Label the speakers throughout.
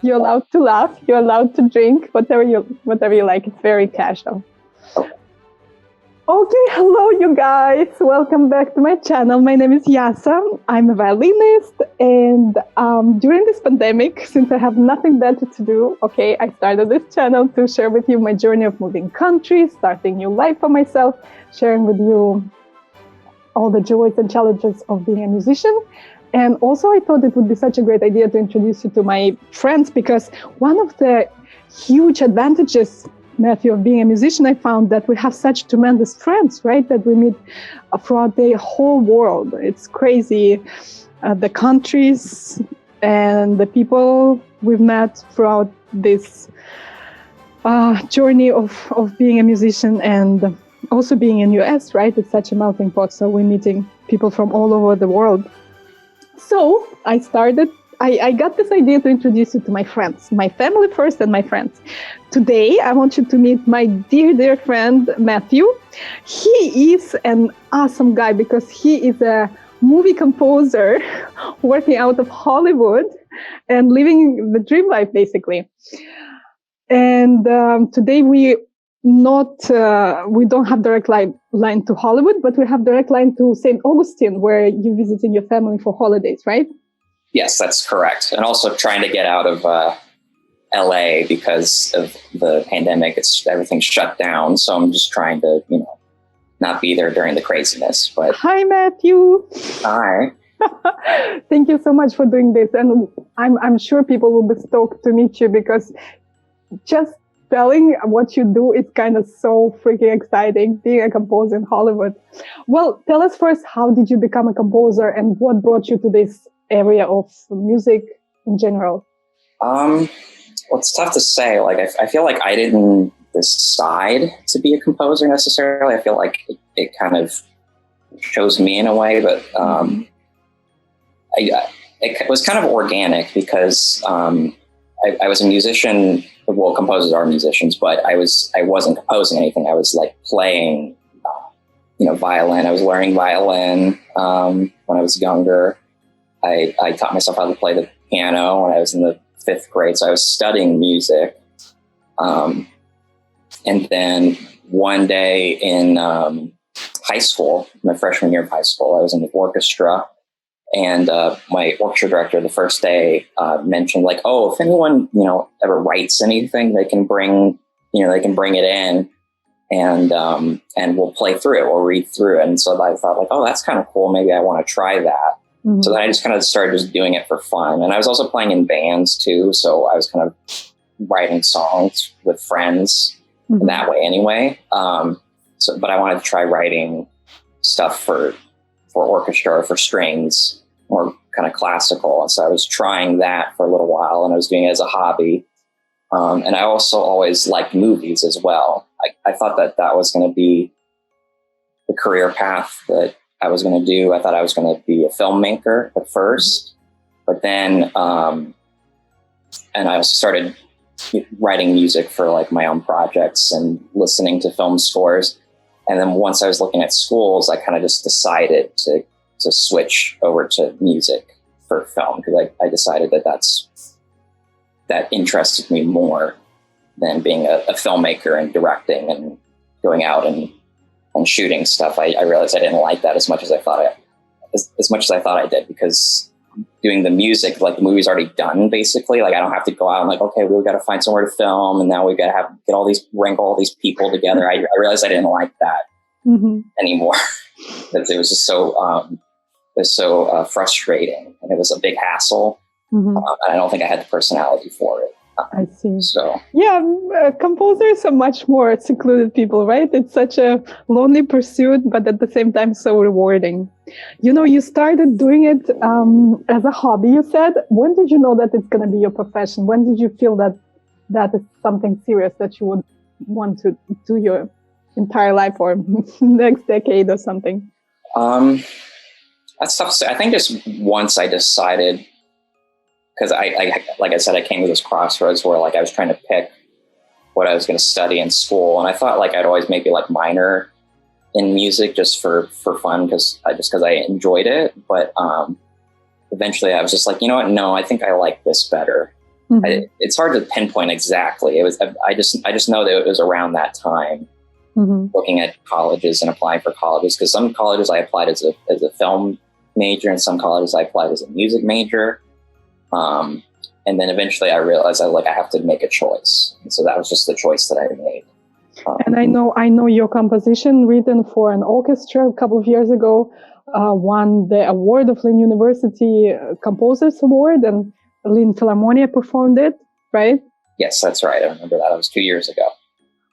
Speaker 1: You're allowed to laugh. You're allowed to drink, whatever you like. It's very casual. Okay, hello you guys. Welcome back to my channel. My name is Yasa. I'm a violinist, and during this pandemic, since I have nothing better to do, I started this channel to share with you my journey of moving countries, starting new life for myself, sharing with you all the joys and challenges of being a musician. And also I thought it would be such a great idea to introduce you to my friends, because one of the huge advantages, Matthew, of being a musician, I found that we have such tremendous friends, right? That we meet throughout the whole world. It's crazy. The countries and the people we've met throughout this journey of being a musician, and also being in US, right? It's such a melting pot. So we're meeting people from all over the world. So I got this idea to introduce you to my friends, my family first and my friends. Today, I want you to meet my dear friend, Matthew. He is an awesome guy because he is a movie composer working out of Hollywood and living the dream life, basically. And today we don't have direct line to Hollywood, but we have direct line to St. Augustine, where you're visiting your family for holidays, right?
Speaker 2: Yes, that's correct. And also trying to get out of LA because of the pandemic. Everything's shut down. So I'm just trying to, not be there during the craziness. But
Speaker 1: hi, Matthew.
Speaker 2: Hi.
Speaker 1: Thank you so much for doing this. And I'm sure people will be stoked to meet you, because just telling what you do is kind of so freaking exciting, being a composer in Hollywood. Well, tell us first, how did you become a composer and what brought you to this area of music in general?
Speaker 2: Well, it's tough to say. I feel like I didn't decide to be a composer necessarily. I feel like it kind of chose me in a way, but it was kind of organic because I was a musician. Well, composers are musicians, but I wasn't composing anything. I was playing, violin. I was learning violin when I was younger. I taught myself how to play the piano when I was in the 5th grade. So I was studying music. And then one day in high school, my freshman year of high school, I was in the orchestra. And my orchestra director, the first day, mentioned if anyone ever writes anything, they can bring it in, and we'll play through it, we'll read through it. And so I thought that's kind of cool. Maybe I want to try that. Mm-hmm. So then I just kind of started just doing it for fun. And I was also playing in bands too, so I was kind of writing songs with friends that way anyway. But I wanted to try writing stuff for orchestra or for strings, more kind of classical. And so I was trying that for a little while, and I was doing it as a hobby. And I also always liked movies as well. I thought that was going to be the career path that I was going to do. I thought I was going to be a filmmaker at first, but then, and I also started writing music for my own projects and listening to film scores. And then once I was looking at schools, I kind of just decided to switch over to music for film, because I decided that interested me more than being a filmmaker and directing and going out and shooting stuff. I realized I didn't like that as much as I thought I did, because doing the music, the movie's already done basically. I don't have to go out and okay, we've got to find somewhere to film, and now we've got to wrangle all these people together. I realized I didn't like that anymore, because it was just so frustrating, and it was a big hassle. And I don't think I had the personality for it.
Speaker 1: I see.
Speaker 2: So
Speaker 1: yeah, composers are much more secluded people, right? It's such a lonely pursuit, but at the same time so rewarding. You started doing it as a hobby, you said. When did you know that it's going to be your profession? When did you feel that is something serious that you would want to do your entire life or next decade or something?
Speaker 2: That's tough to say. I think just once I decided, because like I said, I came to this crossroads where I was trying to pick what I was going to study in school, and I thought I'd always maybe minor in music just for fun, because I enjoyed it. But eventually, I was just no, I think I like this better. It's hard to pinpoint exactly. I just know that it was around that time, looking at colleges and applying for colleges, because some colleges I applied as a film major, and some colleges I applied as a music major. And then eventually I realized I have to make a choice. And so that was just the choice that I made.
Speaker 1: And I know your composition written for an orchestra a couple of years ago won the award of Lynn University Composers Award, and Lynn Philharmonia performed it, right?
Speaker 2: Yes, that's right. I remember that. It was 2 years ago.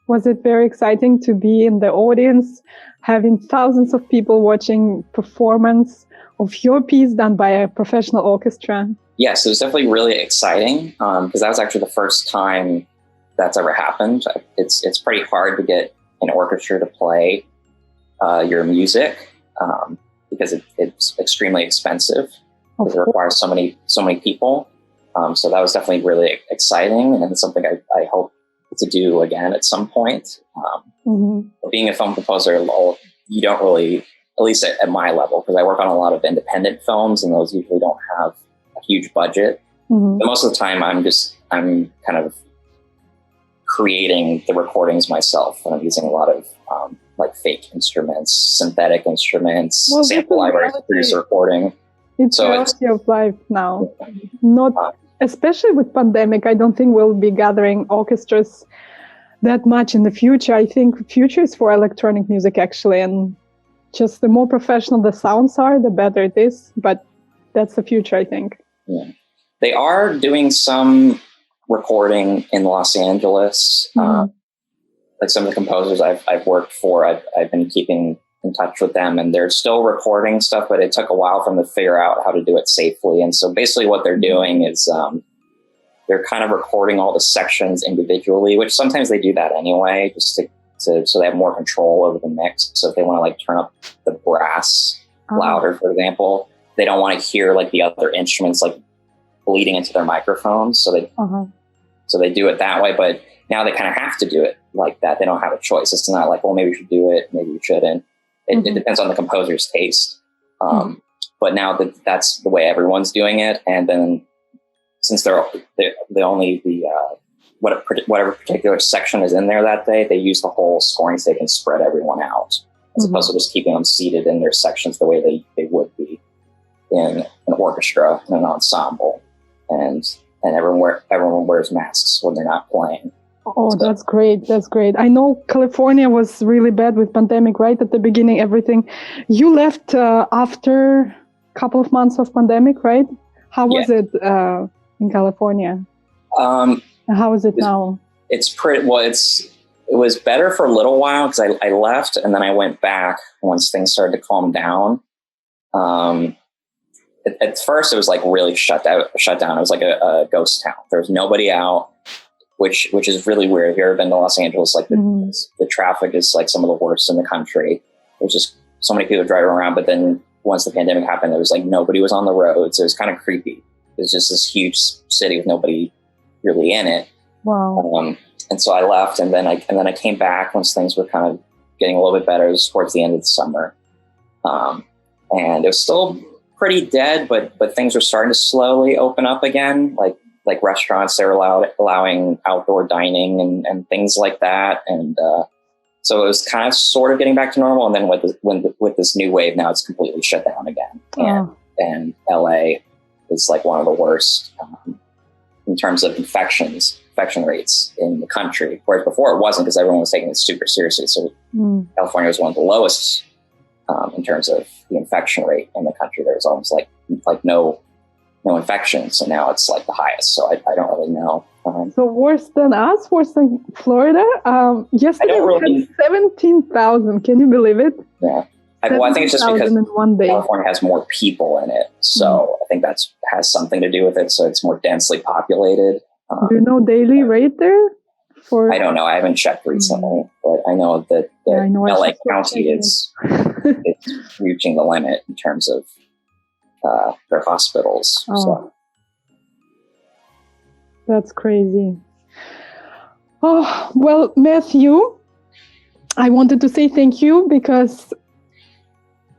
Speaker 1: Was it very exciting to be in the audience, having thousands of people watching performance of your piece done by a professional orchestra?
Speaker 2: Yes, it was definitely really exciting, because that was actually the first time that's ever happened. It's pretty hard to get an orchestra to play your music, because it's extremely expensive, because it requires so many people. So that was definitely really exciting, and it's something I hope to do again at some point. Being a film composer, you don't really, at least at my level, because I work on a lot of independent films, and those usually don't have a huge budget. But most of the time, I'm kind of creating the recordings myself, and I'm using a lot of like fake instruments, synthetic instruments, sample libraries to produce a recording.
Speaker 1: It's reality of life now. Not especially with pandemic. I don't think we'll be gathering orchestras that much in the future. I think future is for electronic music, actually, and just the more professional the sounds are, the better it is. But that's the future, I think. Yeah.
Speaker 2: They are doing some recording in Los Angeles. Like some of the composers I've worked for, I've been keeping in touch with them, and they're still recording stuff, but it took a while for them to figure out how to do it safely. And so basically what they're doing is they're kind of recording all the sections individually, which sometimes they do that anyway, just to so they have more control over the mix. So if they want to like turn up the brass louder, for example, they don't want to hear like the other instruments like bleeding into their microphones. So they do it that way, but now they kind of have to do it like that. They don't have a choice. It's not like, well, maybe we should do it, maybe we shouldn't. It depends on the composer's taste. But now that's the way everyone's doing it. And then since they're only whatever particular section is in there that day, they use the whole scoring so they can spread everyone out, as opposed to just keeping them seated in their sections the way they would be in an orchestra, in an ensemble. And everyone wears masks when they're not playing.
Speaker 1: Oh, that's great. That's great. I know California was really bad with pandemic, right? At the beginning, everything. You left after a couple of months of pandemic, right? How was it in California? How is it now?
Speaker 2: It's pretty, well, it was better for a little while because I left and then I went back once things started to calm down. At first it was like really shut down. It was like a ghost town. There was nobody out. Which is really weird. If you've ever been to Los Angeles, like the traffic is like some of the worst in the country. There's just so many people driving around. But then once the pandemic happened, there was like nobody was on the road. So it was kind of creepy. It was just this huge city with nobody really in it.
Speaker 1: Wow.
Speaker 2: And so I left, and then I came back once things were kind of getting a little bit better. It was towards the end of the summer. And it was still pretty dead, but things were starting to slowly open up again. Like restaurants, they were allowing outdoor dining and things like that. And so it was kind of sort of getting back to normal. And then with this new wave, now it's completely shut down again. And LA is like one of the worst in terms of infection rates in the country. Whereas before it wasn't, because everyone was taking it super seriously. So California was one of the lowest in terms of the infection rate in the country. There was almost like no infection. So now it's like the highest. So I don't really know.
Speaker 1: So worse than us, worse than Florida. Yesterday we had 17,000. Can you believe it?
Speaker 2: Yeah. I think it's just because California has more people in it. So I think that has something to do with it. So it's more densely populated.
Speaker 1: Do you know daily rate there?
Speaker 2: I don't know. I haven't checked recently, but I know that LA County is reaching the limit in terms of their hospitals. So.
Speaker 1: That's crazy. Oh, well, Matthew, I wanted to say thank you because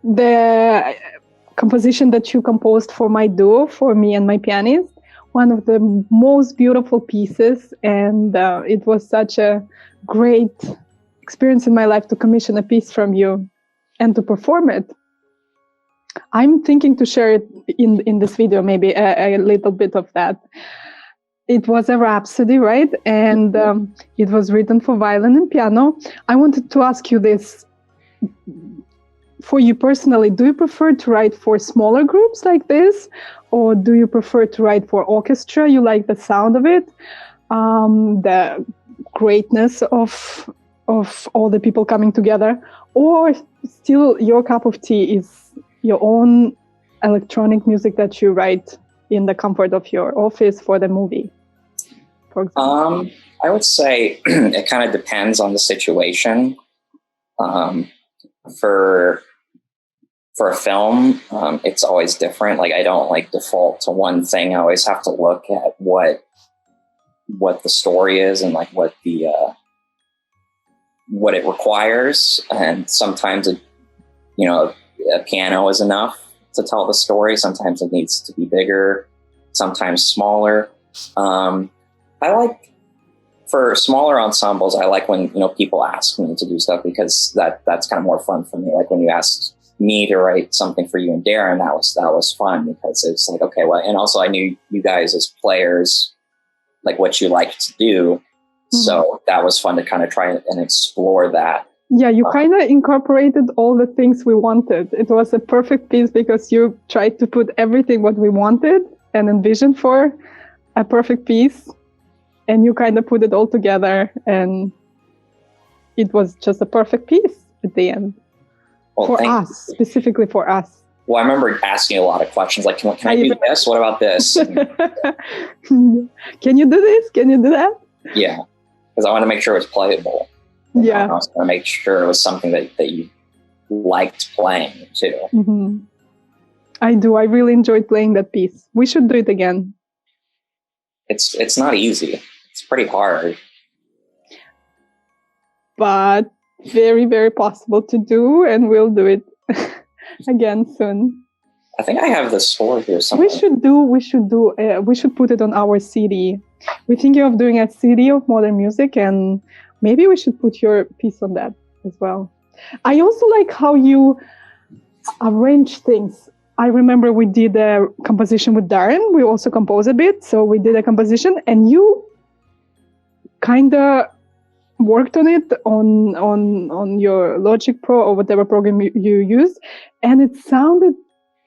Speaker 1: the composition that you composed for my duo, for me and my pianist, one of the most beautiful pieces, and it was such a great experience in my life to commission a piece from you and to perform it. I'm thinking to share it in this video, maybe a little bit of that. It was a rhapsody, right? And it was written for violin and piano. I wanted to ask you this. For you personally, do you prefer to write for smaller groups like this? Or do you prefer to write for orchestra? You like the sound of it, the greatness of all the people coming together? Or still your cup of tea is your own electronic music that you write in the comfort of your office for the movie, for example?
Speaker 2: I would say it kind of depends on the situation. For a film, it's always different. Like, I don't like default to one thing. I always have to look at what the story is and like what it requires. And sometimes a piano is enough to tell the story. Sometimes it needs to be bigger, sometimes smaller. I like, for smaller ensembles, I like when, people ask me to do stuff, because that's kind of more fun for me. Like when you asked me to write something for you and Darren, that was fun, because it's like, okay, well, and also I knew you guys as players, like what you like to do. Mm-hmm. So that was fun to kind of try and explore that.
Speaker 1: Yeah, you kind of incorporated all the things we wanted. It was a perfect piece because you tried to put everything what we wanted and envisioned for a perfect piece. And you kind of put it all together, and it was just a perfect piece at the end. Well, for us, specifically for us.
Speaker 2: Well, I remember asking a lot of questions, like, can I do this? What about this?
Speaker 1: Can you do this? Can you do that?
Speaker 2: Yeah, because I want to make sure it was playable.
Speaker 1: Yeah.
Speaker 2: I was going to make sure it was something that you liked playing, too.
Speaker 1: Mm-hmm. I do. I really enjoyed playing that piece. We should do it again.
Speaker 2: It's not easy. It's pretty hard.
Speaker 1: But very, very possible to do, and we'll do it again soon.
Speaker 2: I think I have the score here somewhere.
Speaker 1: We should put it on our CD. We're thinking of doing a CD of modern music, and maybe we should put your piece on that as well. I also like how you arrange things. I remember we did a composition with Darren. We also composed a bit. So we did a composition, and you kind of worked on it on your Logic Pro or whatever program you use. And it sounded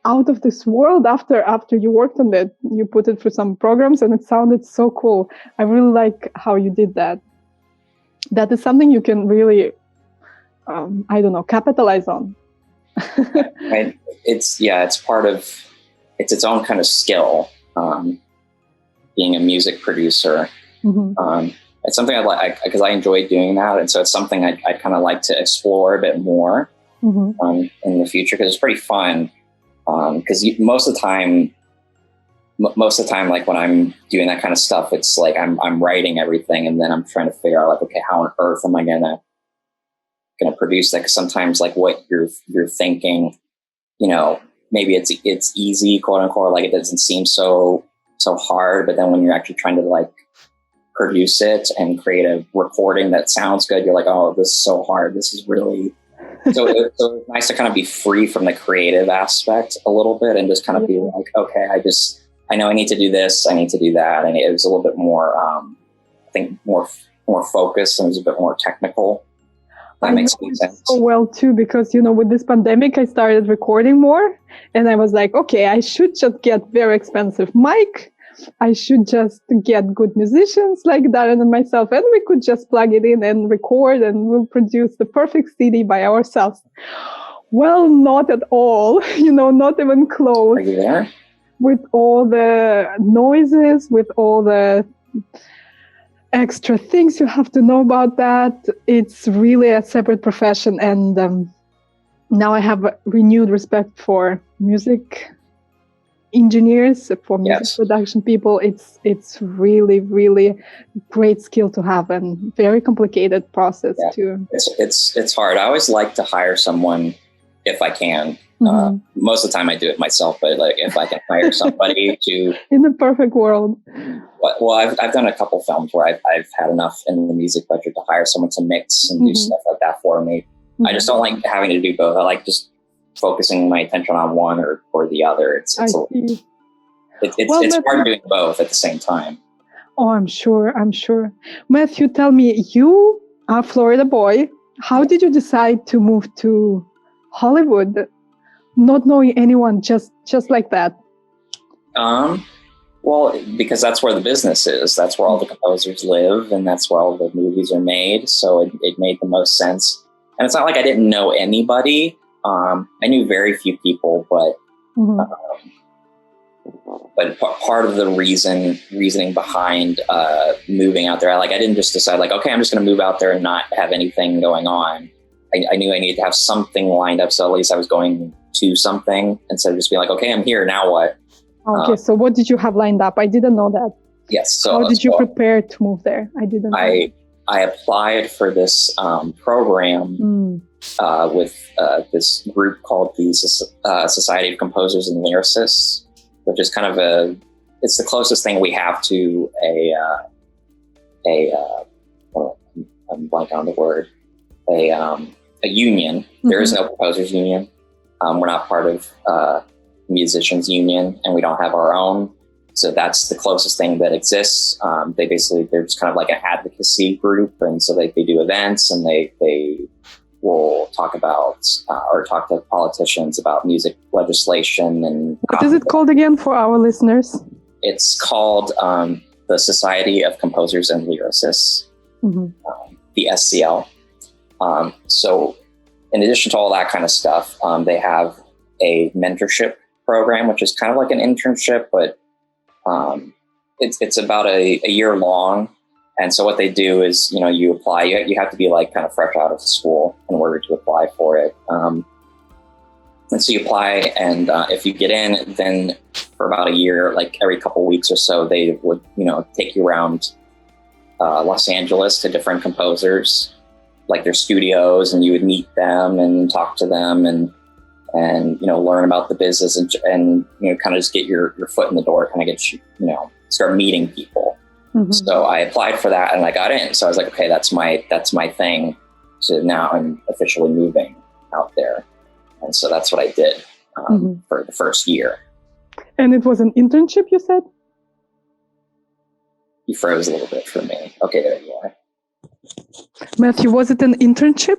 Speaker 1: out of this world after you worked on it. You put it through some programs, and it sounded so cool. I really like how you did that. That is something you can really, capitalize on.
Speaker 2: Right. It's its own kind of skill, being a music producer. Mm-hmm. It's something I like because I enjoy doing that, and so it's something I kind of like to explore a bit more in the future, because it's pretty fun. Because most of the time, like when I'm doing that kind of stuff, it's like I'm writing everything, and then I'm trying to figure out, like, okay, how on earth am I gonna produce that? Because sometimes, like, what you're thinking, maybe it's easy, quote unquote, like it doesn't seem so hard, but then when you're actually trying to like produce it and create a recording that sounds good, you're like, oh, this is so hard. This is really so it's nice to kind of be free from the creative aspect a little bit, and just kind of be like, okay, I know I need to do this, I need to do that, and it was a little bit more, I think more focused, and it was a bit more technical. That makes sense.
Speaker 1: So well too, because with this pandemic, I started recording more, and I was like, okay, I should just get very expensive mic. I should just get good musicians like Darren and myself, and we could just plug it in and record, and we'll produce the perfect CD by ourselves. Well, not at all, not even close.
Speaker 2: Are you there?
Speaker 1: With all the noises, with all the extra things you have to know about that, it's really a separate profession. And now I have a renewed respect for music engineers, for music production people. It's really, really great skill to have, and very complicated process too.
Speaker 2: It's hard. I always like to hire someone if I can, Most of the time I do it myself, but like if I can hire somebody to...
Speaker 1: In the perfect world.
Speaker 2: Well, I've done a couple films where I've had enough in the music budget to hire someone to mix and do stuff like that for me. I just don't like having to do both. I like just focusing my attention on one or the other. It's hard doing both at the same time.
Speaker 1: Oh, I'm sure. Matthew, tell me, you are a Florida boy. How did you decide to move to Hollywood, not knowing anyone, just like that?
Speaker 2: Well, because that's where the business is. That's where all the composers live, and that's where all the movies are made. So it made the most sense. And it's not like I didn't know anybody. I knew very few people, but part of the reasoning behind moving out there, I didn't just decide okay, I'm just going to move out there and not have anything going on. I knew I needed to have something lined up, so at least I was going to something instead of just being okay, I'm here, now what?
Speaker 1: Okay, so what did you have lined up? I didn't know that.
Speaker 2: Yes. So
Speaker 1: how did you prepare to move there? I didn't know.
Speaker 2: I applied for this program with this group called the Society of Composers and Lyricists, which is kind of it's the closest thing we have to I'm blank on the word, a union. There is no composers union. We're not part of musicians union, and we don't have our own. So that's the closest thing that exists. They're just kind of like an advocacy group. And so they do events, and they will talk about or talk to politicians about music legislation. And
Speaker 1: what is it called again for our listeners?
Speaker 2: It's called the Society of Composers and Lyricists, the SCL. So in addition to all that kind of stuff, they have a mentorship program, which is kind of like an internship, but it's about a year long. And so what they do is, you apply, you have to be kind of fresh out of school in order to apply for it. And so you apply, and if you get in, then for about a year, every couple of weeks or so, they would, take you around Los Angeles to different composers, their studios, and you would meet them and talk to them and learn about the business and kind of just get your foot in the door, kind of get you, start meeting people. So I applied for that and I got in. So I was like, okay, that's my thing. So now I'm officially moving out there. And so that's what I did for the first year.
Speaker 1: And it was an internship, you said?
Speaker 2: You froze a little bit for me. Okay, there you are.
Speaker 1: Matthew, was it an internship?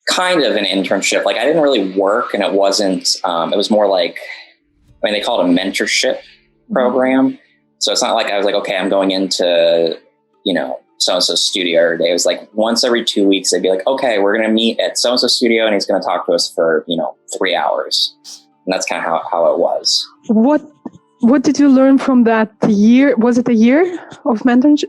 Speaker 2: Kind of an internship. I didn't really work, and it wasn't, it was more they call it a mentorship program. So it's not I was okay, I'm going into, so-and-so studio every day. It was once every 2 weeks, they'd be okay, we're going to meet at so-and-so studio, and he's going to talk to us for, 3 hours. And that's kind of how it was. What did you learn from that year? Was it a year of mentorship?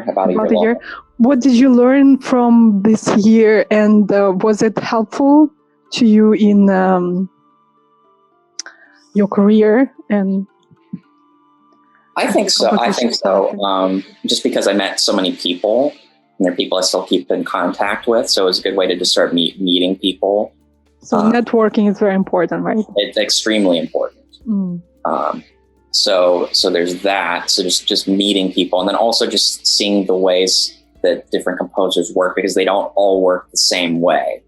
Speaker 2: About a year.
Speaker 1: What did you learn from this year, and was it helpful to you in your career? And
Speaker 2: I think so. Just because I met so many people, and they're people I still keep in contact with, so it was a good way to just start meeting people.
Speaker 1: So networking is very important, right?
Speaker 2: It's extremely important. So there's that. So just meeting people, and then also just seeing the ways that different composers work, because they don't all work the same way.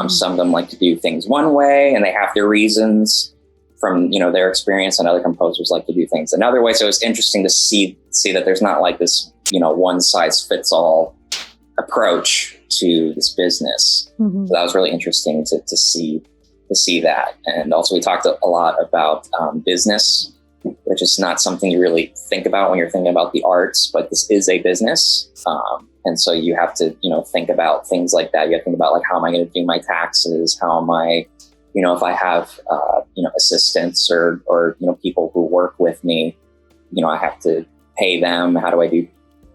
Speaker 2: Some of them like to do things one way, and they have their reasons from their experience, and other composers like to do things another way. So it's interesting to see that there's not this one size fits all approach to this business. So that was really interesting to see that. And also we talked a lot about business, which is not something you really think about when you're thinking about the arts, but this is a business. And so you have to, think about things like that. You have to think about how am I going to do my taxes? How am I, if I have, assistants or people who work with me, I have to pay them. How do I do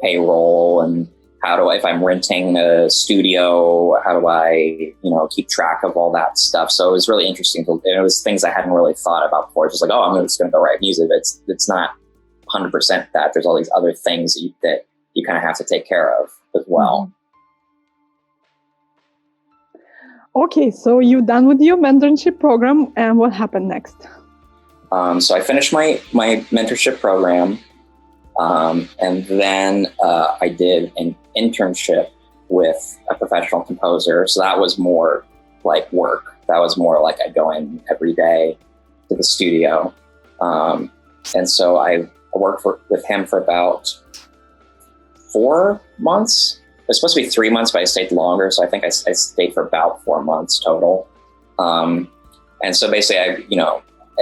Speaker 2: payroll? And if I'm renting a studio, how do I, keep track of all that stuff? So it was really interesting. It was things I hadn't really thought about before. Just I'm just going to go write music. It's not 100% that. There's all these other things that you kind of have to take care of as well.
Speaker 1: Okay, so you're done with your mentorship program, and what happened next?
Speaker 2: So I finished my mentorship program, and then I did an internship with a professional composer. So that was more like work. That was more like I go in every day to the studio. And so I worked with him for about 4 months. It was supposed to be 3 months, but I stayed longer. So I think I stayed for about 4 months total. And so basically, I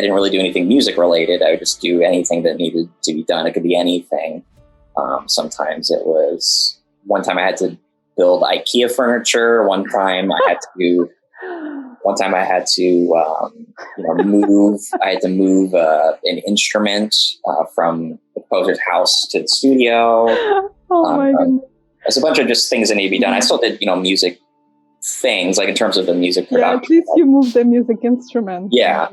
Speaker 2: didn't really do anything music related. I would just do anything that needed to be done. It could be anything. Sometimes it was, one time I had to build IKEA furniture. One time I had to move. I had to move an instrument from the composer's house to the studio.
Speaker 1: Oh my goodness.
Speaker 2: There's a bunch of just things that need to be done. I still did, music things, like in terms of the music production.
Speaker 1: Yeah, at least you moved the music instrument.
Speaker 2: Yeah.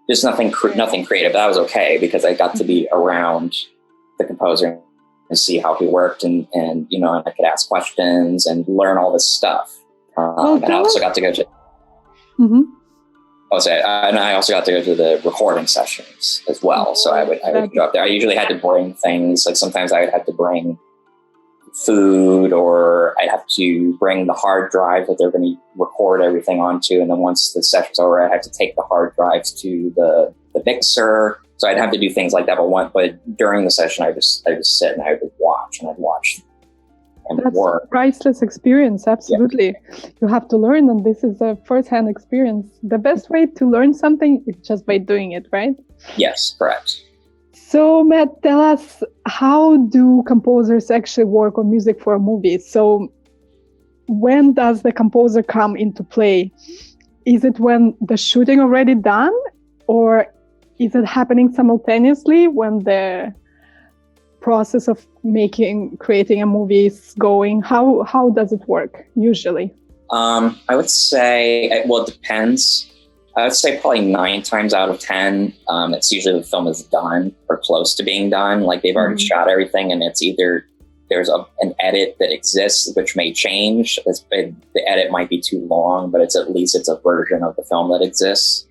Speaker 2: Just nothing creative. That was okay because I got to be around the composer and see how he worked, and I could ask questions and learn all this stuff. And I also got to go to.
Speaker 1: Mm-hmm.
Speaker 2: And I also got to go to the recording sessions as well. So I would go up there. I usually had to bring things. Like sometimes I would have to bring food, or I'd have to bring the hard drive that they're going to record everything onto. And then once the session's over, I had to take the hard drives to the mixer. So I'd have to do things like that. But during the session, I just sit and I would watch, and I'd watch and
Speaker 1: That's
Speaker 2: work.
Speaker 1: a priceless experience. Absolutely. Yeah. You have to learn, and this is a first-hand experience. The best way to learn something is just by doing it, right?
Speaker 2: Yes, correct.
Speaker 1: So, Matt, tell us, how do composers actually work on music for a movie? So when does the composer come into play? Is it when the shooting already done, or is it happening simultaneously when the process of creating a movie is going? How does it work usually?
Speaker 2: I would say, it depends. I would say probably 9 times out of 10, it's usually the film is done or close to being done. Like they've already shot everything, and it's either there's an edit that exists, which may change. The edit might be too long, but at least it's a version of the film that exists.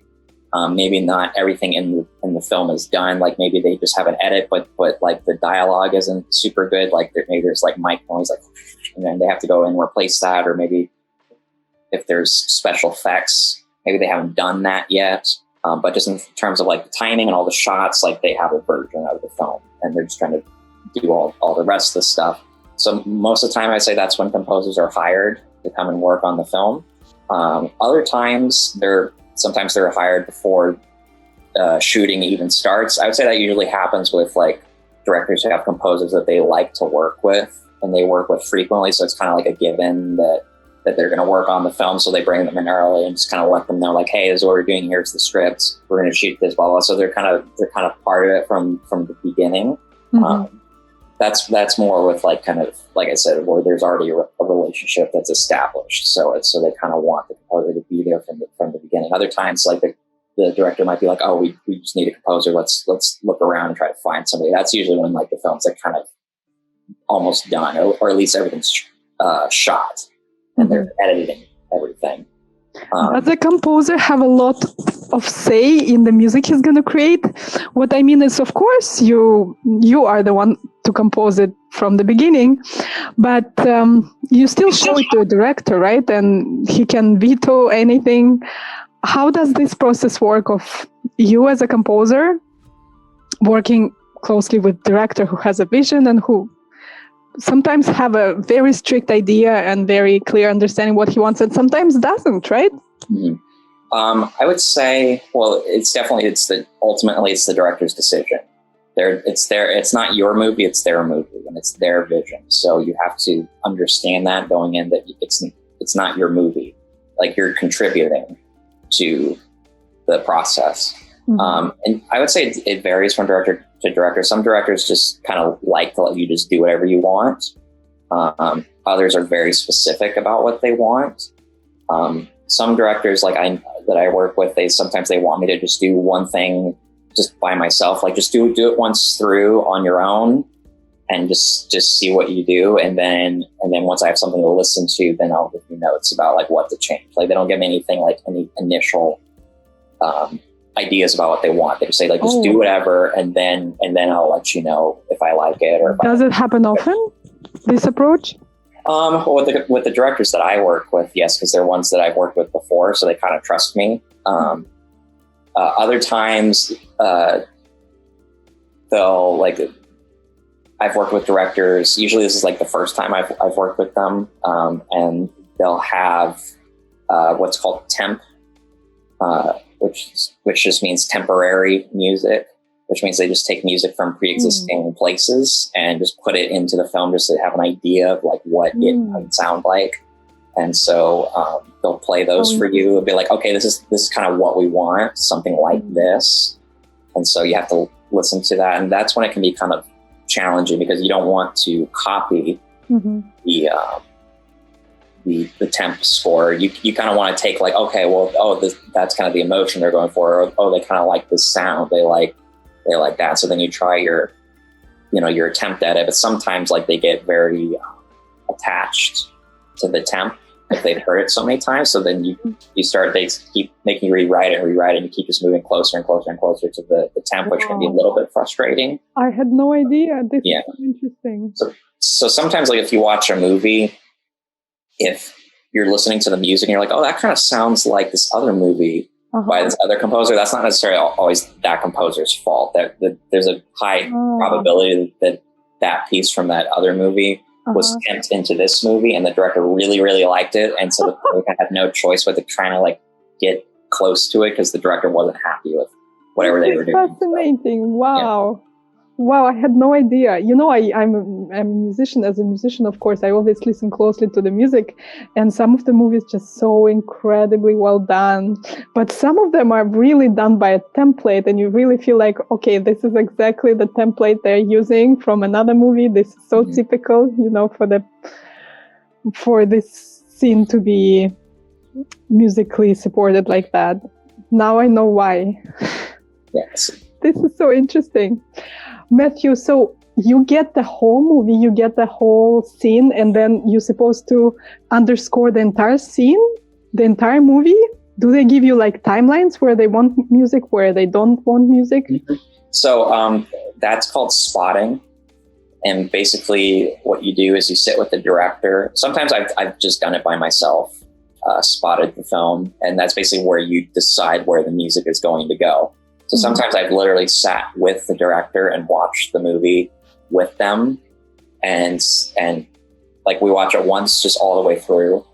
Speaker 2: Maybe not everything in the film is done. Like maybe they just have an edit, but like the dialogue isn't super good. Like maybe there's like mic noise, like, and then they have to go and replace that. Or maybe if there's special effects, maybe they haven't done that yet. But just in terms of like the timing and all the shots, like they have a version of the film, and they're just trying to do all the rest of the stuff. So most of the time, I say that's when composers are hired to come and work on the film. Other times, sometimes they're hired before shooting even starts. I would say that usually happens with like directors who have composers that they like to work with and they work with frequently. So it's kind of like a given that they're going to work on the film. So they bring them in early and just kind of let them know, like, hey, this is what we're doing. Here's the script. We're going to shoot this, blah, blah. So they're kind of part of it from the beginning. Mm-hmm. That's more with like kind of, like I said, where there's already a relationship that's established. So they kind of want the composer to be there from the beginning. Other times, like the director might be like, oh, we just need a composer. Let's look around and try to find somebody. That's usually when like the film's like kind of almost done, or at least everything's shot and they're editing everything.
Speaker 1: Does the composer have a lot of say in the music he's going to create? What I mean is, of course, you are the one to compose it from the beginning, but you still show it to a director, right? And he can veto anything. How does this process work of you as a composer working closely with director who has a vision and who sometimes have a very strict idea and very clear understanding what he wants, and sometimes doesn't, right?
Speaker 2: Mm-hmm. I would say, well, ultimately it's the director's decision. It's not your movie, it's their movie, and it's their vision. So you have to understand that going in, that it's not your movie. Like, you're contributing to the process. Mm-hmm. And I would say it varies from director to director. Some directors just kind of like to let you just do whatever you want. Others are very specific about what they want. Some directors that I work with, sometimes they want me to just do one thing just by myself, like just do it once through on your own. and just see what you do. And then once I have something to listen to, then I'll give you notes about like what to change. Like they don't give me anything like any initial ideas about what they want. They just say like, just do whatever. And then I'll let you know if I like it or if
Speaker 1: Does it happen often, this approach?
Speaker 2: With the directors that I work with, yes, because they're ones that I've worked with before, so they kind of trust me. Other times, they'll like. I've worked with directors. Usually, this is like the first time I've worked with them, and they'll have what's called temp, which just means temporary music. Which means they just take music from pre-existing places and just put it into the film just to have an idea of like what it might sound like. And so they'll play those for you and be like, okay, this is kind of what we want, something like this. And so you have to listen to that. And that's when it can be kind of challenging because you don't want to copy the temp score. You kind of want to take like, okay, well, that's kind of the emotion they're going for. Or, they kind of like this sound. They like that. So then you try your attempt at it. But sometimes like they get very attached to the temp if they've heard it so many times. So then they keep making you rewrite it, and you keep just moving closer and closer and closer to the temp, which can be a little bit frustrating.
Speaker 1: I had no idea. This is so interesting.
Speaker 2: So sometimes like if you watch a movie, if you're listening to the music and you're like, oh, that kind of sounds like this other movie by this other composer, that's not necessarily always that composer's fault. There's a high probability that piece from that other movie was temped into this movie, and the director really, really liked it, and so they kind of had no choice but to trying to like get close to it because the director wasn't happy with whatever they were doing.
Speaker 1: Fascinating! So, wow. Wow, I had no idea. I'm a musician. As a musician, of course, I always listen closely to the music. And some of the movies just so incredibly well done. But some of them are really done by a template. And you really feel like, okay, this is exactly the template they're using from another movie. This is so typical, for this scene to be musically supported like that. Now I know why.
Speaker 2: Yes.
Speaker 1: This is so interesting. Matthew, so you get the whole movie, you get the whole scene, and then you're supposed to underscore the entire scene, the entire movie? Do they give you like timelines where they want music, where they don't want music?
Speaker 2: So that's called spotting. And basically what you do is you sit with the director. Sometimes I've just done it by myself, spotted the film. And that's basically where you decide where the music is going to go. So sometimes I've literally sat with the director and watched the movie with them, and like we watch it once, just all the way through,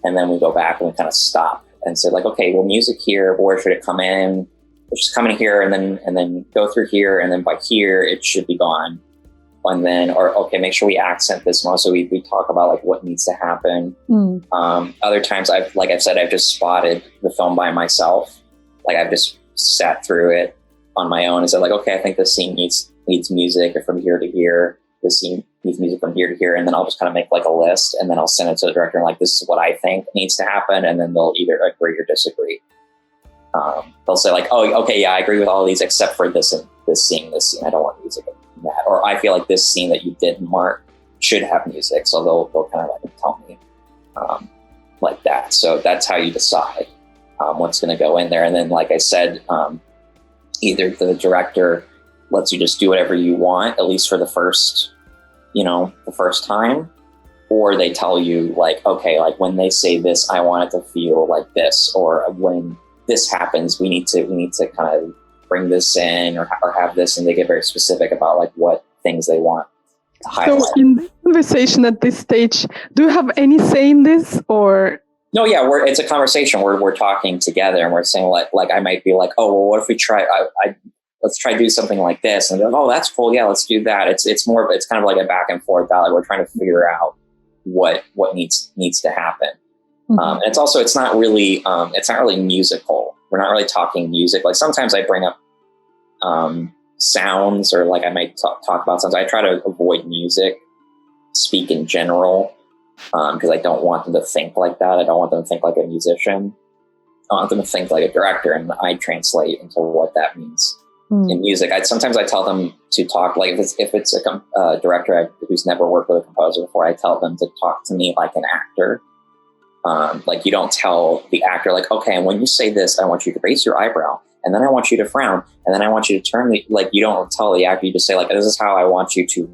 Speaker 2: and then we go back and we kind of stop and say like, okay, well, music here, where should it come in? It's just come in here, and then go through here, and then by here it should be gone, and then make sure we accent this more. So we talk about like what needs to happen. Other times I've just spotted the film by myself, like I've just sat through it on my own and said like, okay, I think this scene needs music from here to here. This scene needs music from here to here. And then I'll just kind of make like a list, and then I'll send it to the director and like, this is what I think needs to happen. And then they'll either agree or disagree. They'll say like, oh, okay, yeah, I agree with all of these except for this scene. I don't want music in that. Or I feel like this scene that you didn't mark should have music. So they'll kind of like tell me like that. So that's how you decide what's going to go in there. And then, like I said, either the director lets you just do whatever you want, at least for the first time, or they tell you like, okay, like when they say this, I want it to feel like this, or when this happens, we need to kind of bring this in or have this, and they get very specific about like what things they want to highlight.
Speaker 1: So in the conversation at this stage, do you have any say in this, or?
Speaker 2: No, yeah, it's a conversation. We're talking together, and we're saying like I might be like, oh, well, what if we try? Let's try to do something like this, and they're like, oh, that's cool. Yeah, let's do that. It's kind of like a back and forth dialogue. We're trying to figure out what needs to happen. And it's not really musical. We're not really talking music. Like sometimes I bring up sounds, or like I might talk about sounds. I try to avoid music, speak in general. Because I don't want them to think like that. I don't want them to think like a musician. I want them to think like a director, and I translate into what that means in music. Sometimes I tell them to talk, like if it's a director who's never worked with a composer before, I tell them to talk to me like an actor. Like you don't tell the actor like, okay, and when you say this, I want you to raise your eyebrow, and then I want you to frown, and then I want you to turn like you don't tell the actor, you just say like, this is how I want you to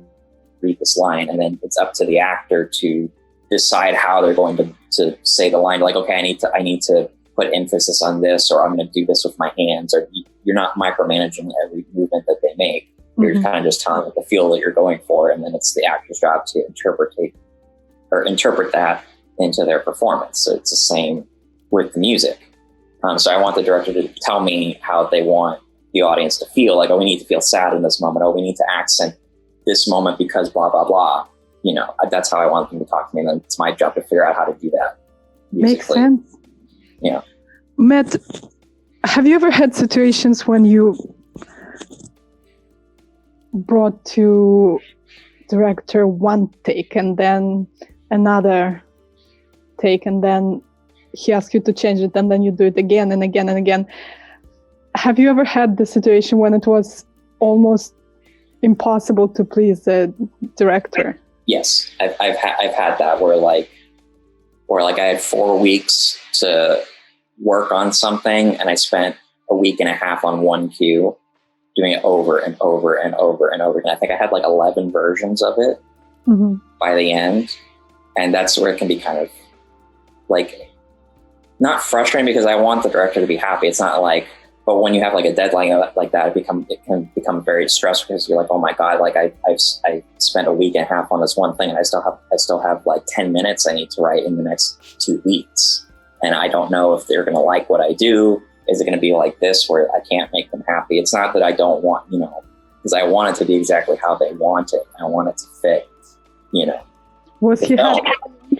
Speaker 2: read this line, and then it's up to the actor to decide how they're going to say the line. Like, okay, I need to put emphasis on this, or I'm going to do this with my hands, or you're not micromanaging every movement that they make. You're kind of just telling them the feel that you're going for, and then it's the actor's job to interpret that into their performance. So it's the same with the music. So I want the director to tell me how they want the audience to feel. Like, oh, we need to feel sad in this moment. Oh, we need to accent this moment because blah, blah, blah. You know, that's how I want them to talk to me. And then it's my job to figure out how to do that musically.
Speaker 1: Makes sense.
Speaker 2: Yeah.
Speaker 1: Matt, have you ever had situations when you brought to director one take and then another take, and then he asks you to change it, and then you do it again and again and again? Have you ever had the situation when it was almost impossible to please the director?
Speaker 2: Yes, I've had that where I had 4 weeks to work on something, and I spent a week and a half on one cue, doing it over and over and over and over again. I think I had like 11 versions of it by the end, and that's where it can be kind of like not frustrating because I want the director to be happy. It's not like, but when you have like a deadline like that, it can become very stressful because you're like, oh my god, like I spent a week and a half on this one thing, and I still have like 10 minutes I need to write in the next 2 weeks, and I don't know if they're going to like what I do. Is it going to be like this where I can't make them happy? It's not that I don't want, because I want it to be exactly how they want it. I want it to fit,
Speaker 1: Was he happy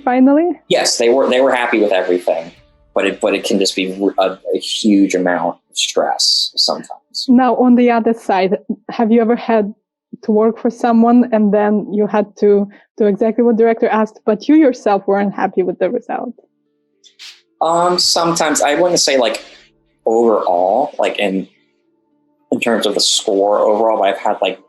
Speaker 1: finally?
Speaker 2: Yes, they were happy with everything, but it can just be a huge amount of stress sometimes.
Speaker 1: Now, on the other side, have you ever had to work for someone and then you had to do exactly what the director asked, but you yourself weren't happy with the result?
Speaker 2: Sometimes. I wouldn't say like overall, like in terms of the score overall, but I've had like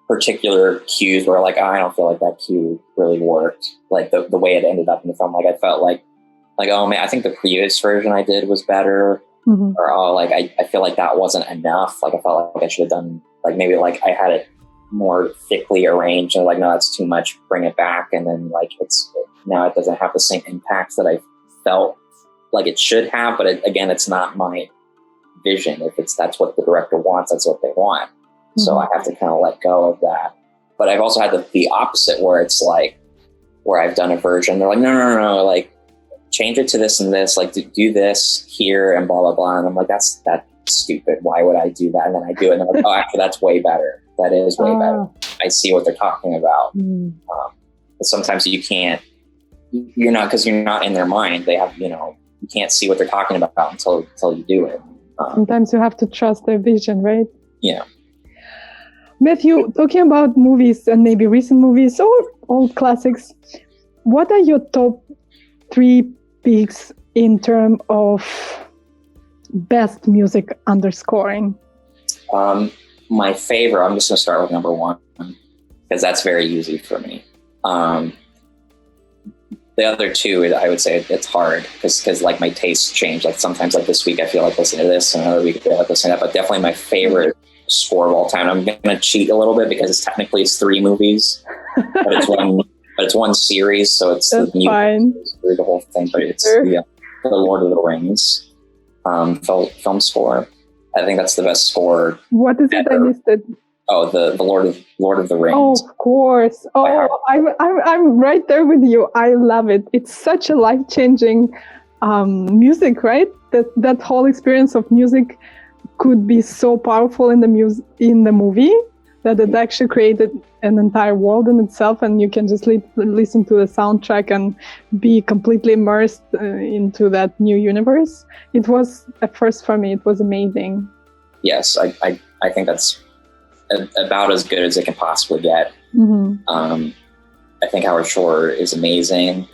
Speaker 2: particular cues where like, I don't feel like that cue really worked. Like the way it ended up in the film, like I felt like, oh man, I think the previous version I did was better. Or oh, like I feel like that wasn't enough. Like I felt like I should have done, like maybe like I had it more thickly arranged, and like, no, that's too much, bring it back. And then like now it doesn't have the same impact that I felt like it should have. But again, it's not my vision. If that's what the director wants, that's what they want. So I have to kind of let go of that. But I've also had the opposite, where it's like, where I've done a version, they're like, no, like change it to this and this, like do this here and blah, blah, blah. And I'm like, that's stupid. Why would I do that? And then I do it, and they're like, oh, actually, that's way better. That is way better. I see what they're talking about. But sometimes you're not, because you're not in their mind. They have, you can't see what they're talking about until you do it.
Speaker 1: Sometimes you have to trust their vision, right?
Speaker 2: Yeah.
Speaker 1: Matthew, talking about movies and maybe recent movies or old classics, what are your top 3 picks in terms of best music underscoring?
Speaker 2: My favorite, I'm just going to start with number 1 because that's very easy for me. The other 2, I would say it's hard because like my tastes change. Like sometimes like this week I feel like listening to this, and another week I feel like listening to that. But definitely my favorite score of all time. I'm going to cheat a little bit because it's 3 movies, but it's one series, so it's
Speaker 1: fine.
Speaker 2: Through the whole thing. But it's the Lord of the Rings film score. I think that's the best score.
Speaker 1: What is it I missed it?
Speaker 2: Oh, the Lord of the Rings.
Speaker 1: Oh, of course. Oh, I'm right there with you. I love it. It's such a life-changing music, right? That whole experience of music could be so powerful in the movie that it actually created an entire world in itself, and you can just listen to the soundtrack and be completely immersed into that new universe. It was, at first for me, it was amazing. Yes,
Speaker 2: I think that's about as good as it can possibly get. I think Howard Shore is amazing.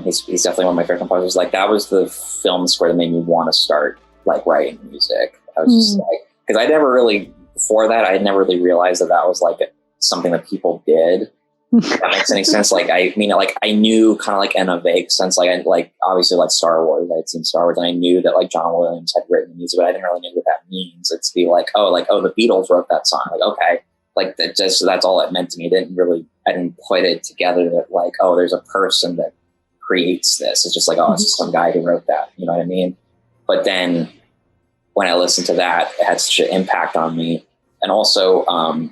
Speaker 2: He's definitely one of my favorite composers. Like that was the film score that made me want to start like writing music. I was just like, because I never really, before that, I had never really realized that was like something that people did. If that makes any sense. Like, I mean, like, I knew kind of like in a vague sense, like, obviously like Star Wars, I had seen Star Wars, and I knew that like John Williams had written the music, but I didn't really know what that means. It's be like, oh, the Beatles wrote that song. Like, okay. Like, that's all it meant to me. I didn't put it together that like, oh, there's a person that creates this. It's just like, oh, it's just some guy who wrote that. You know what I mean? But then when I listened to that, it had such an impact on me. And also, I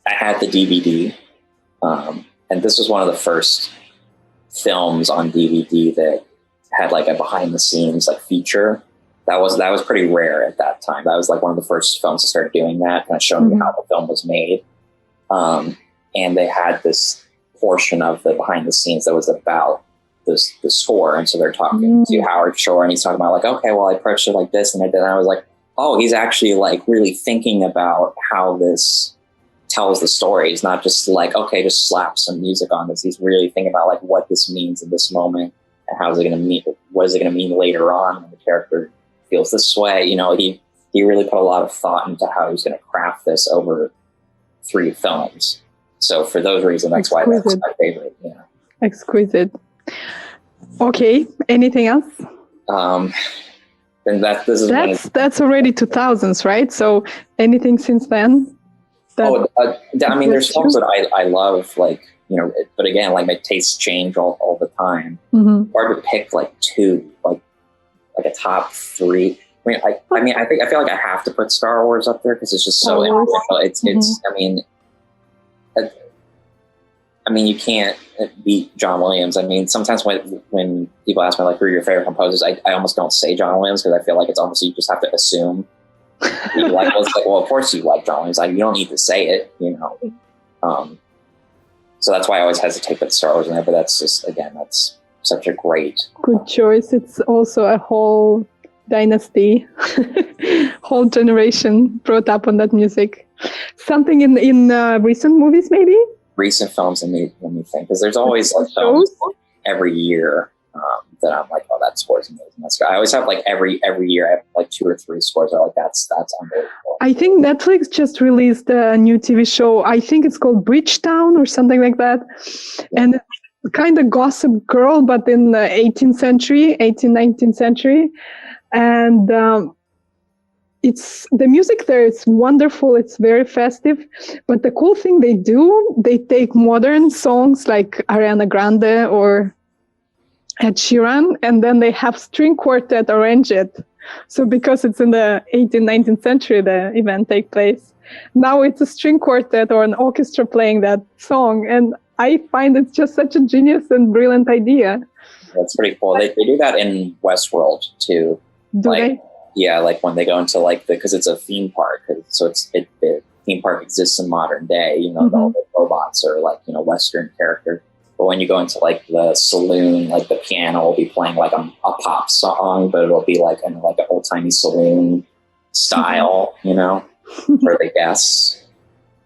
Speaker 2: had the DVD. And this was one of the first films on DVD that had like a behind the scenes like feature. That was pretty rare at that time. That was like one of the first films to start doing that, kind of showing me how the film was made. And they had this portion of the behind the scenes that was about the score. And so they're talking to Howard Shore, and he's talking about like, okay, well, I approached it like this, and I did. And I was like, oh, he's actually like really thinking about how this tells the story. It's not just like, okay, just slap some music on this. He's really thinking about like what this means in this moment, and how is it going to mean, what is it going to mean later on when the character feels this way. You know, he really put a lot of thought into how he's going to craft this over 3 films. So for those reasons, that's why that's my favorite. Yeah.
Speaker 1: Exquisite. Okay. Anything else?
Speaker 2: And
Speaker 1: that's already 2000s, right? So anything since then?
Speaker 2: I mean, there's films that I love, like, you know, but again, like my tastes change all the time. Hard to pick like 2, like a top 3. I mean, I feel like I have to put Star Wars up there because it's just so it's. I mean, you can't beat John Williams. I mean, sometimes when people ask me like who are your favorite composers, I almost don't say John Williams because I feel like it's almost, you just have to assume. You like, well, of course you like John Williams. Like, you don't need to say it, you know. So that's why I always hesitate to put Star Wars in there. But that's just, again, that's such a great
Speaker 1: good choice. It's also a whole dynasty, whole generation brought up on that music. Something in recent movies, maybe. Recent
Speaker 2: films, and let me think, because there's always like films every year that I'm like, oh, that score's amazing. That's good. I always have like every year I have like 2 or 3 scores that are like that's unbelievable.
Speaker 1: I think Netflix just released a new TV show. I think it's called Bridgetown or something like that, and it's kind of Gossip Girl, but in the 19th century, and it's the music there. It's wonderful. It's very festive. But the cool thing they do, they take modern songs like Ariana Grande or Ed Sheeran, and then they have string quartet arrange it. So because it's in the 19th century, the event take place. Now it's a string quartet or an orchestra playing that song. And I find it's just such a genius and brilliant idea.
Speaker 2: That's pretty cool. They do that in Westworld too.
Speaker 1: Do they?
Speaker 2: Yeah, like when they go into like because it's a theme park, so the theme park exists in modern day. You know, all the robots are like, you know, Western characters. But when you go into like the saloon, like the piano will be playing like a pop song, but it'll be like in like an old timey saloon style, you know, for the guests.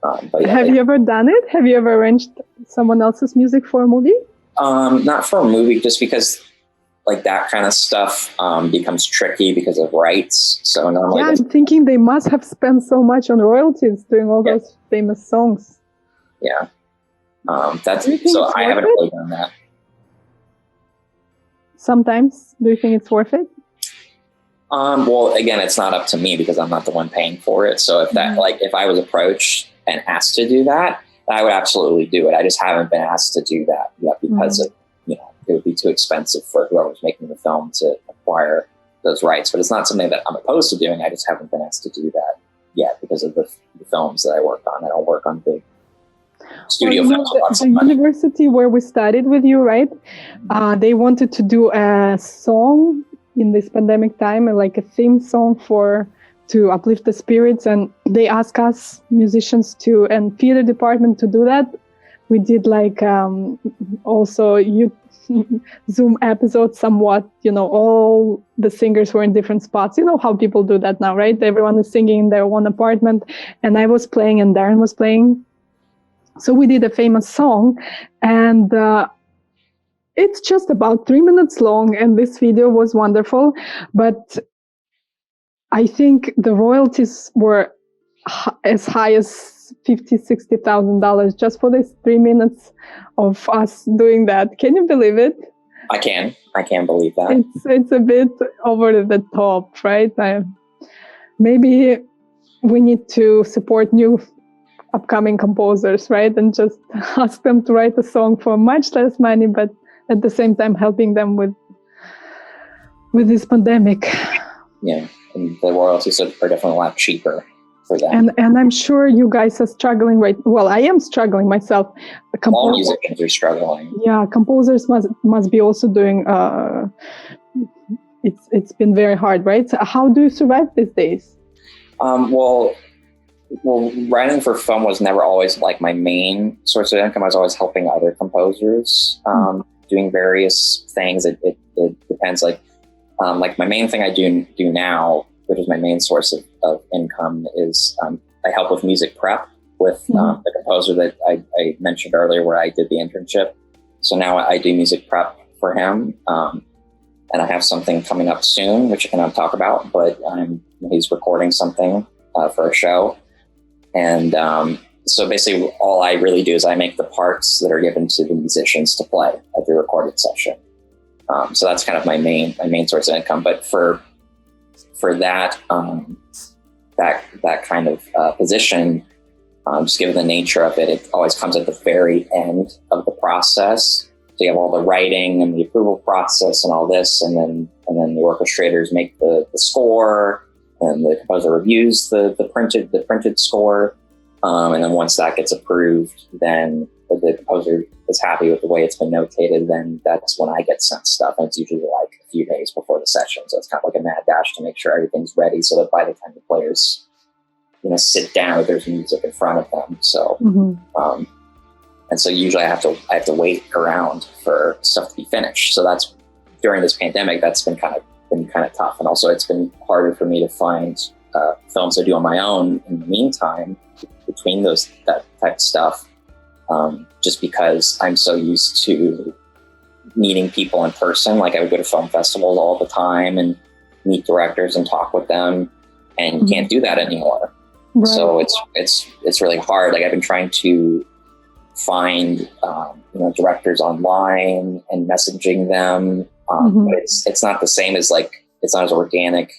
Speaker 2: But yeah,
Speaker 1: have you ever done it? Have you ever arranged someone else's music for a movie?
Speaker 2: Not for a movie, just because like that kind of stuff becomes tricky because of rights. So normally,
Speaker 1: I'm thinking they must have spent so much on royalties doing all those famous songs.
Speaker 2: Yeah, that's so. I haven't really done that.
Speaker 1: Sometimes, do you think it's worth it?
Speaker 2: Well, again, it's not up to me because I'm not the one paying for it. So if that, like, if I was approached and asked to do that, I would absolutely do it. I just haven't been asked to do that yet because of, you know, it would be too expensive for whoever's making the film to acquire those rights. But it's not something that I'm opposed to doing. I just haven't been asked to do that yet because of the films that I work on. I don't work on big studio films.
Speaker 1: The university where we studied with you, right? They wanted to do a song in this pandemic time, like a theme song to uplift the spirits, and they asked us musicians and theater department to do that. We did like also Zoom episodes somewhat, you know, all the singers were in different spots. You know how people do that now, right? Everyone is singing in their own apartment, and I was playing and Darren was playing. So we did a famous song, and it's just about 3 minutes long, and this video was wonderful. But I think the royalties were as high as $50,000-$60,000 just for these 3 minutes of us doing that. Can you believe it?
Speaker 2: I can believe that.
Speaker 1: It's a bit over the top, right? Maybe we need to support new upcoming composers, right? And just ask them to write a song for much less money, but at the same time helping them with this pandemic.
Speaker 2: Yeah, and the royalties are definitely a lot cheaper for them.
Speaker 1: And I'm sure you guys are struggling, right? Well, I am struggling myself.
Speaker 2: All musicians are struggling.
Speaker 1: Yeah, composers must be also doing. It's been very hard, right? So how do you survive these days?
Speaker 2: Well, writing for film was never always like my main source of income. I was always helping other composers, doing various things. It depends. Like my main thing I do now, which is my main source of income, is I help with music prep with the composer that I mentioned earlier, where I did the internship. So now I do music prep for him, and I have something coming up soon, which I cannot talk about, but he's recording something for a show. And so basically all I really do is I make the parts that are given to the musicians to play at the recorded session. So that's kind of my main source of income. But for that kind of position, just given the nature of it, it always comes at the very end of the process. So you have all the writing and the approval process and all this, and then the orchestrators make the score, and the composer reviews the printed score, and then once that gets approved, then the composer is happy with the way it's been notated. Then that's when I get sent stuff, and it's usually like a few days before the session. So it's kind of like a mad dash to make sure everything's ready, so that by the time the players, sit down, there's music in front of them. So, and so usually I have to wait around for stuff to be finished. So that's during this pandemic. That's been kind of tough, and also it's been harder for me to find films to do on my own in the meantime between that type of stuff, just because I'm so used to meeting people in person. Like I would go to film festivals all the time and meet directors and talk with them, and you can't do that anymore. Right. So it's really hard. Like I've been trying to find directors online and messaging them. But it's not the same as it's not as organic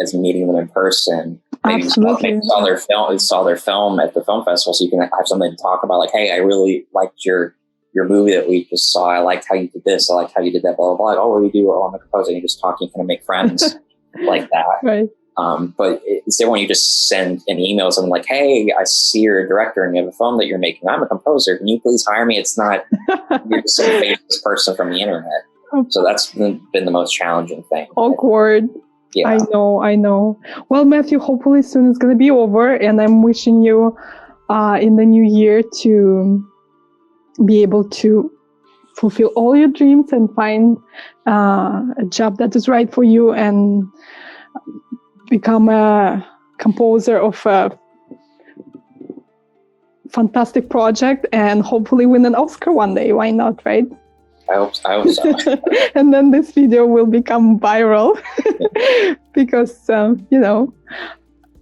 Speaker 2: as meeting them in person. Maybe you saw their film at the film festival, so you can have something to talk about. Like, hey, I really liked your movie that we just saw. I liked how you did this. I liked how you did that. Blah blah blah. Like, oh, what do you do? Oh, I'm a composer. And you just talk. You kind of make friends like that. Right. But it's different when you just send an email to someone like, hey, I see you're a director and you have a film that you're making. I'm a composer. Can you please hire me? It's not you're just some famous person from the internet. So that's been the most challenging thing.
Speaker 1: Awkward. Yeah. I know. Well, Matthew, hopefully soon it's going to be over, and I'm wishing you in the new year to be able to fulfill all your dreams and find a job that is right for you and become a composer of a fantastic project and hopefully win an Oscar one day. Why not, right?
Speaker 2: I hope so.
Speaker 1: And then this video will become viral because,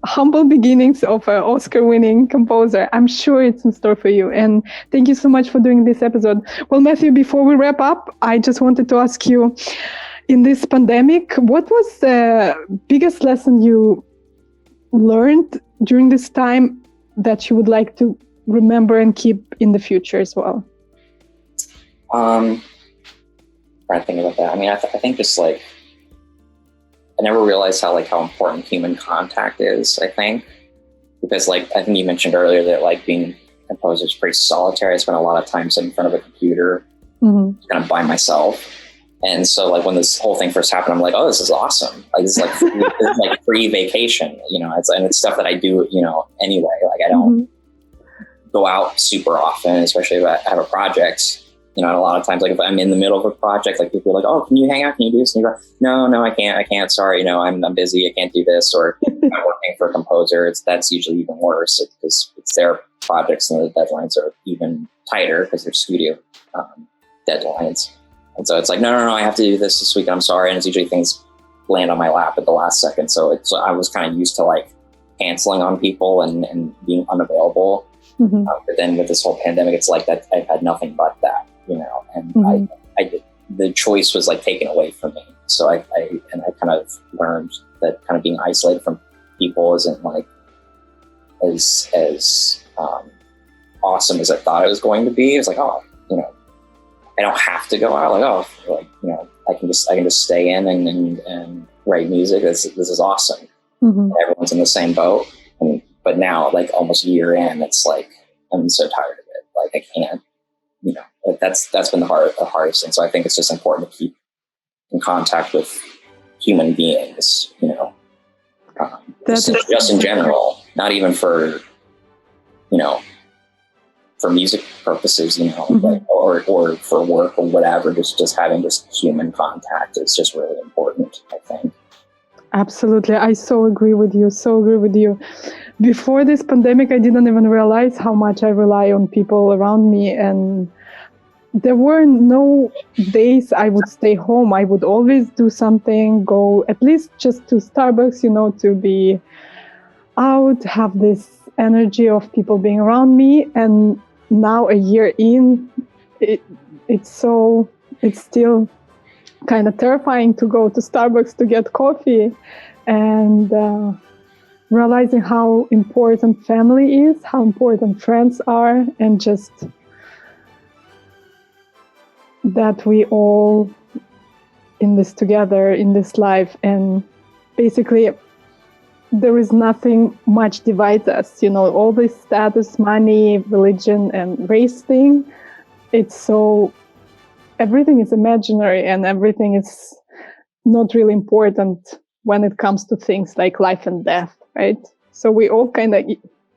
Speaker 1: humble beginnings of an Oscar-winning composer. I'm sure it's in store for you. And thank you so much for doing this episode. Well, Matthew, before we wrap up, I just wanted to ask you, in this pandemic, what was the biggest lesson you learned during this time that you would like to remember and keep in the future as well?
Speaker 2: Trying to think about that. I mean, I think just I never realized how important human contact is. I think because I think you mentioned earlier that being a composer is pretty solitary. I spent a lot of time sitting in front of a computer, kind of by myself. And so when this whole thing first happened, I'm like, oh, this is awesome. This is free vacation. It's stuff that I do, anyway. I don't go out super often, especially if I have a project. And a lot of times, if I'm in the middle of a project, people are like, oh, can you hang out? Can you do this? And you go, no, I can't. Sorry, I'm busy. I can't do this. Or I'm working for a composer. That's usually even worse because it's their projects and the deadlines are even tighter because they're studio deadlines. And so it's no, I have to do this week. I'm sorry. And it's usually things land on my lap at the last second. So I was kind of used to like canceling on people and being unavailable.
Speaker 1: Mm-hmm.
Speaker 2: But then with this whole pandemic, it's like that I've had nothing but that, you know, and
Speaker 1: Mm-hmm.
Speaker 2: the choice was like taken away from me. So I kind of learned that kind of being isolated from people isn't like as awesome as I thought it was going to be. It's like, oh, you know, I don't have to go out. Like, oh, like, you know, I can just stay in and write music. This is awesome.
Speaker 1: Mm-hmm.
Speaker 2: Everyone's in the same boat. But now, like almost a year in, it's like I'm so tired of it. Like I can't, you know. Like that's been the hardest thing. So I think it's just important to keep in contact with human beings, you know. Just in general, not even for, you know, for music purposes, you know,
Speaker 1: Mm-hmm.
Speaker 2: like, or for work or whatever. Just having just human contact is just really important, I think.
Speaker 1: Absolutely. I so agree with you. Before this pandemic, I didn't even realize how much I rely on people around me. And there were no days I would stay home. I would always do something, go at least just to Starbucks, you know, to be out, have this energy of people being around me. And now a year in, it's still kind of terrifying to go to Starbucks to get coffee, and realizing how important family is, how important friends are, and just that we all in this together, in this life. And basically there is nothing much divides us, you know, all this status, money, religion, and race thing. It's so, everything is imaginary and everything is not really important when it comes to things like life and death, right? So we all kind of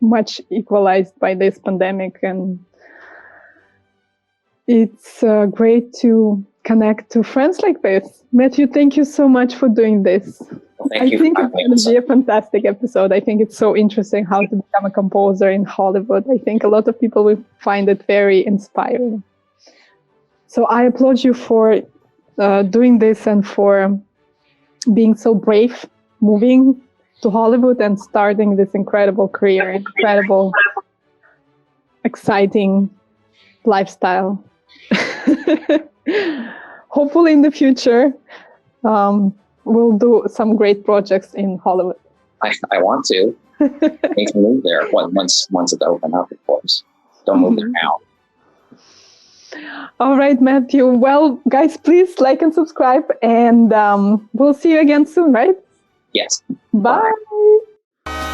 Speaker 1: much equalized by this pandemic, and it's great to connect to friends like this. Matthew, thank you so much for doing this.
Speaker 2: Well,
Speaker 1: I think it's going to be a fantastic episode. I think it's so interesting how to become a composer in Hollywood. I think a lot of people will find it very inspiring. So I applaud you for doing this and for being so brave, moving to Hollywood and starting this incredible career, incredible, exciting lifestyle. Hopefully in the future, we'll do some great projects in Hollywood.
Speaker 2: I want to. Make me move there once it open up, of course. Don't move there now.
Speaker 1: All right, Matthew. Well, guys, please like and subscribe, and we'll see you again soon, right?
Speaker 2: Yes.
Speaker 1: Bye.
Speaker 2: Bye.